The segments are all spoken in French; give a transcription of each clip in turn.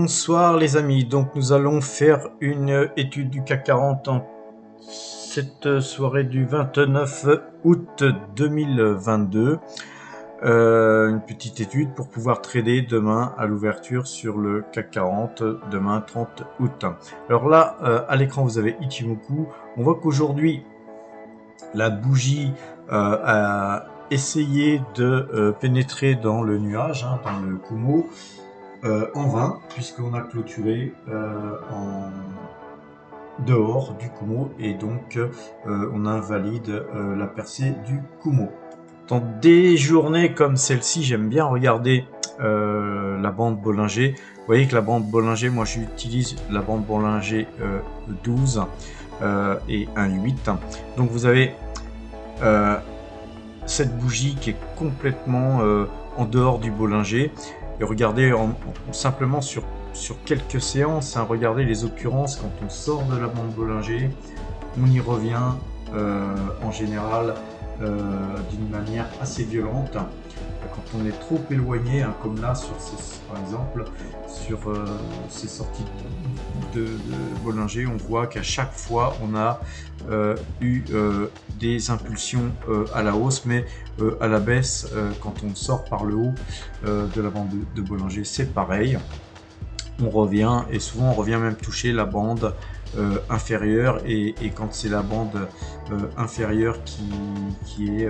Bonsoir les amis, donc nous allons faire une étude du CAC 40 en cette soirée du 29 août 2022. Une petite étude pour pouvoir trader demain à l'ouverture sur le CAC 40, demain 30 août. Alors là, à l'écran vous avez Ichimoku. On voit qu'aujourd'hui la bougie a essayé de pénétrer dans le nuage, dans le Kumo. En vain, puisqu'on a clôturé en dehors du Kumo et donc on invalide la percée du Kumo. Dans des journées comme celle-ci, j'aime bien regarder la bande Bollinger. Vous voyez que la bande Bollinger, moi j'utilise la bande Bollinger 12 et 1,8. Donc vous avez cette bougie qui est complètement en dehors du Bollinger. Et regardez simplement sur quelques séances, regardez les occurrences quand on sort de la bande Bollinger, on y revient en général d'une manière assez violente. Quand on est trop éloigné, comme là par exemple sur ces sorties de Bollinger, on voit qu'à chaque fois on a eu des impulsions à la hausse, mais à la baisse quand on sort par le haut de la bande de Bollinger, c'est pareil. On revient et souvent on revient même toucher la bande inférieure et quand c'est la bande inférieure qui est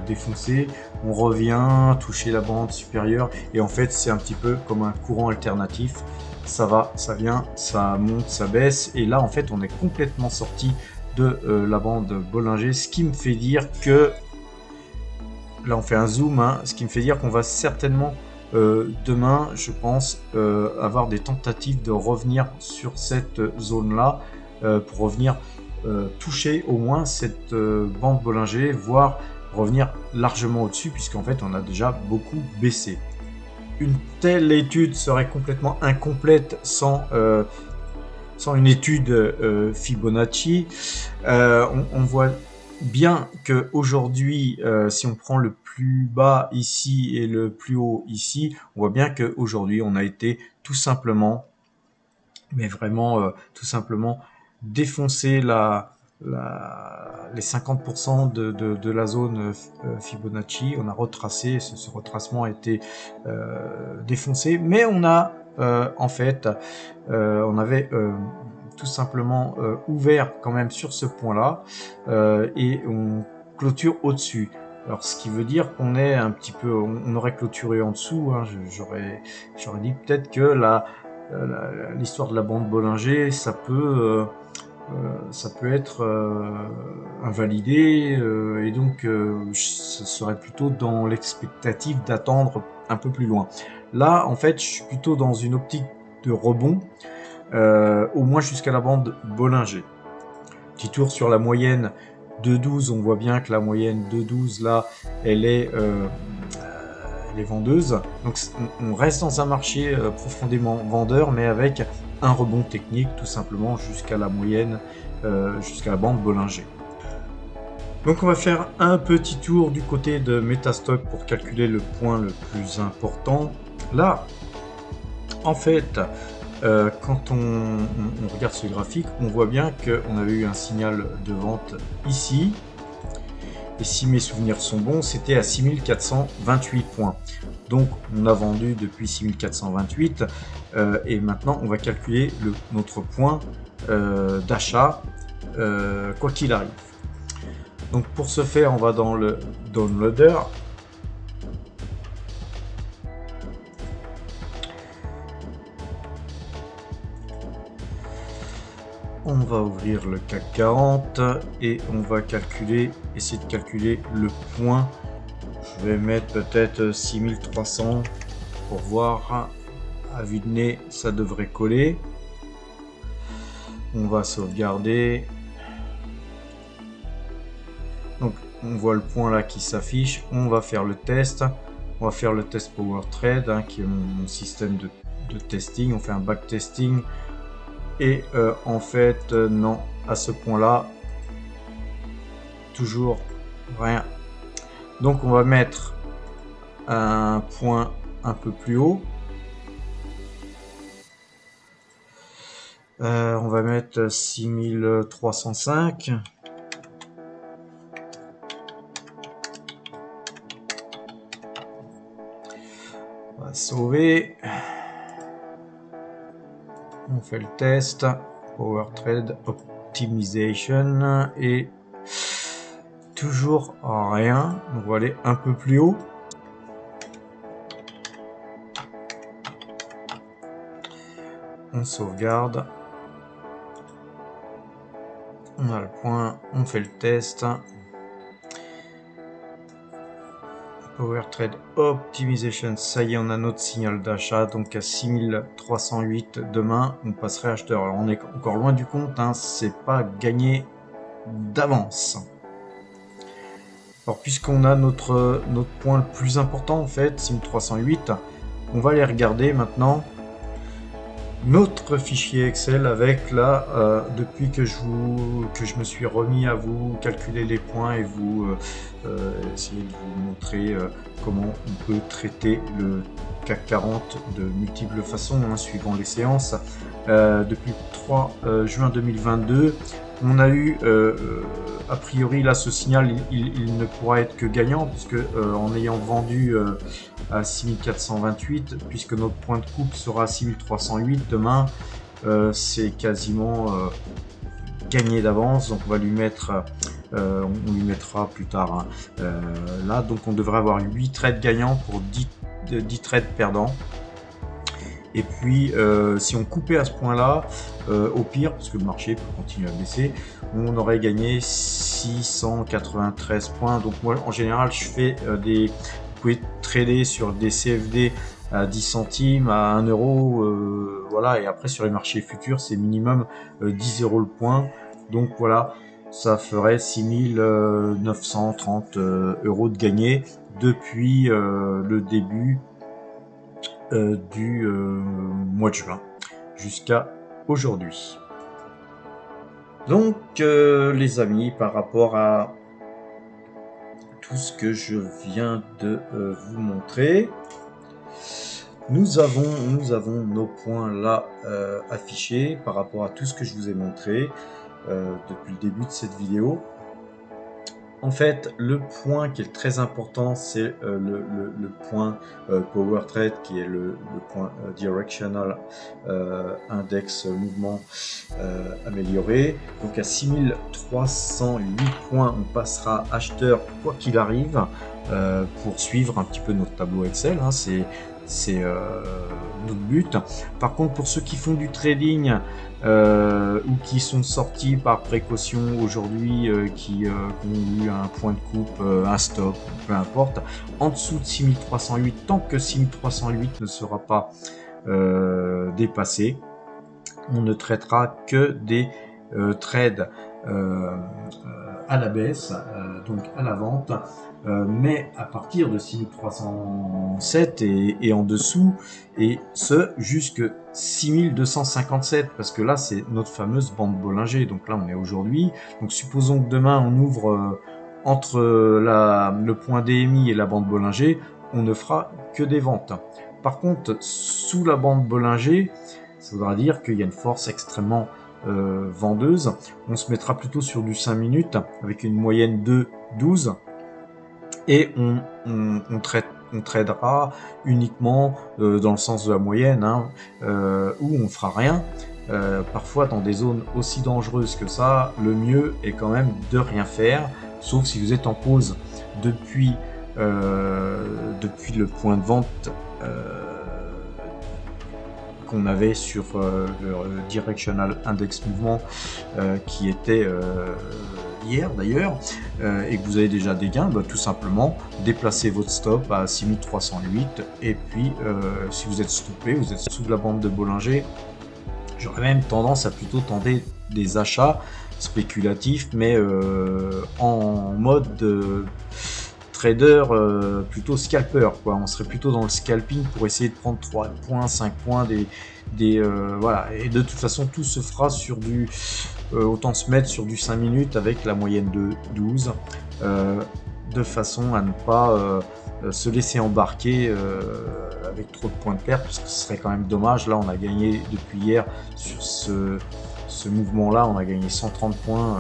défoncée, on revient toucher la bande supérieure et en fait c'est un petit peu comme un courant alternatif. Ça va, ça vient, ça monte, ça baisse et là en fait on est complètement sorti de la bande Bollinger, ce qui me fait dire que là on fait un zoom, ce qui me fait dire qu'on va certainement demain, je pense, avoir des tentatives de revenir sur cette zone-là pour revenir toucher au moins cette bande Bollinger, voire revenir largement au-dessus, puisqu'en fait, on a déjà beaucoup baissé. Une telle étude serait complètement incomplète sans une étude Fibonacci. On voit bien que aujourd'hui, si on prend le plus bas ici et le plus haut ici, on voit bien qu'aujourd'hui on a été tout simplement, mais vraiment tout simplement défoncer les 50% de la zone Fibonacci. On a retracé, ce retracement a été défoncé, mais on a en fait, on avait tout simplement ouvert quand même sur ce point-là et on clôture au-dessus. Alors ce qui veut dire qu'on est un petit peu, on aurait clôturé en dessous. J'aurais dit peut-être que l'histoire de la bande Bollinger, ça peut être invalidé et donc ce serait plutôt dans l'expectative d'attendre un peu plus loin. Là, en fait, je suis plutôt dans une optique de rebond. Au moins jusqu'à la bande Bollinger. Petit tour sur la moyenne de 12, on voit bien que la moyenne de 12 là, elle est vendeuse. Donc on reste dans un marché profondément vendeur, mais avec un rebond technique tout simplement jusqu'à la moyenne, jusqu'à la bande Bollinger. Donc on va faire un petit tour du côté de Metastock pour calculer le point le plus important. Là, en fait, quand on regarde ce graphique, on voit bien qu'on avait eu un signal de vente ici. Et si mes souvenirs sont bons, c'était à 6428 points. Donc on a vendu depuis 6428 et maintenant on va calculer notre point d'achat quoi qu'il arrive. Donc pour ce faire, on va dans le downloader. On va ouvrir le CAC 40 et on va essayer de calculer le point. Je vais mettre peut-être 6300 pour voir. À vue de nez, ça devrait coller. On va sauvegarder. Donc on voit le point là qui s'affiche. On va faire le test. On va faire le test Power Trade, qui est mon système de testing. On fait un back testing. Et en fait, non, à ce point-là, toujours rien. Donc on va mettre un point un peu plus haut. On va mettre 6305. On va sauver. On fait le test. Power Trade Optimization. Et toujours rien. On va aller un peu plus haut. On sauvegarde. On a le point, on fait le test. Power Trade Optimization, ça y est, on a notre signal d'achat, donc à 6308 demain, on passerait acheteur. Alors on est encore loin du compte, hein, c'est pas gagné d'avance. Alors puisqu'on a notre point le plus important en fait, 6308, on va aller regarder maintenant notre fichier Excel avec là, depuis que je me suis remis à vous calculer les points et vous essayer de vous montrer comment on peut traiter le CAC 40 de multiples façons, hein, suivant les séances. Depuis le 3 juin 2022, on a eu a priori là ce signal il ne pourra être que gagnant puisque en ayant vendu à 6428, puisque notre point de coupe sera à 6308 demain, c'est quasiment gagné d'avance. Donc on va lui mettre on lui mettra plus tard, hein, là, donc on devrait avoir 8 trades gagnants pour 10 trades perdants. Et puis si on coupait à ce point là, au pire, parce que le marché peut continuer à baisser, on aurait gagné 693 points. Donc moi en général je fais des, vous pouvez trader sur des CFD à 10 centimes, à 1 euro, voilà, et après sur les marchés futurs c'est minimum 10 euros le point. Donc voilà, ça ferait 6930 euros de gagné depuis le début du mois de juin jusqu'à aujourd'hui. Donc les amis, par rapport à tout ce que je viens de vous montrer, nous avons nos points là affichés par rapport à tout ce que je vous ai montré depuis le début de cette vidéo. En fait, le point qui est très important, c'est le point Power Trade, qui est le point Directional Index Mouvement amélioré. Donc à 6308 points, on passera acheteur quoi qu'il arrive pour suivre un petit peu notre tableau Excel. Hein, c'est notre but. Par contre, pour ceux qui font du trading ou qui sont sortis par précaution aujourd'hui, qui ont eu un point de coupe, un stop, peu importe, en dessous de 6308, tant que 6308 ne sera pas dépassé, on ne traitera que des trades à la baisse, donc à la vente, mais à partir de 6307 et en dessous, et ce jusque 6257, parce que là c'est notre fameuse bande Bollinger. Donc là on est aujourd'hui, donc supposons que demain on ouvre entre le point DMI et la bande Bollinger, on ne fera que des ventes. Par contre, sous la bande Bollinger, ça voudra dire qu'il y a une force extrêmement vendeuse. On se mettra plutôt sur du 5 minutes avec une moyenne de 12 et on tradera uniquement dans le sens de la moyenne, hein, où on fera rien. Parfois dans des zones aussi dangereuses que ça, le mieux est quand même de rien faire, sauf si vous êtes en pause depuis le point de vente qu'on avait sur le Directional Index Mouvement qui était hier d'ailleurs, et que vous avez déjà des gains, tout simplement déplacez votre stop à 6308 et puis si vous êtes stoppé, vous êtes sous la bande de Bollinger, j'aurais même tendance à plutôt tenter des achats spéculatifs, mais en mode trader plutôt scalper, quoi. On serait plutôt dans le scalping pour essayer de prendre 3 points, 5 points, voilà. Et de toute façon tout se fera sur du autant se mettre sur du 5 minutes avec la moyenne de 12 de façon à ne pas se laisser embarquer avec trop de points de perte, parce que ce serait quand même dommage. Là on a gagné depuis hier sur ce mouvement-là, on a gagné 130 points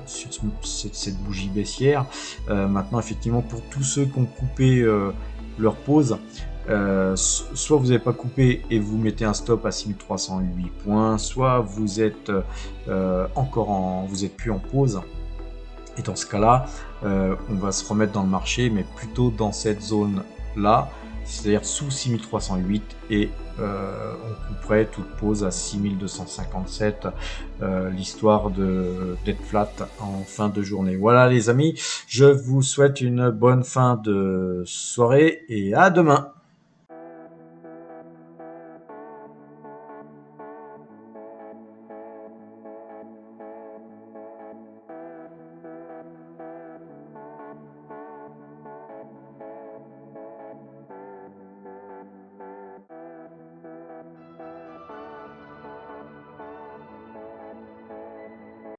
sur cette bougie baissière. Maintenant, effectivement, pour tous ceux qui ont coupé leur pause, soit vous n'avez pas coupé et vous mettez un stop à 6308 points, soit vous êtes vous êtes plus en pause. Et dans ce cas-là, on va se remettre dans le marché, mais plutôt dans cette zone-là, c'est-à-dire sous 6308, et on couperait toute pause à 6257, l'histoire d'être flat en fin de journée. Voilà les amis, je vous souhaite une bonne fin de soirée et à demain.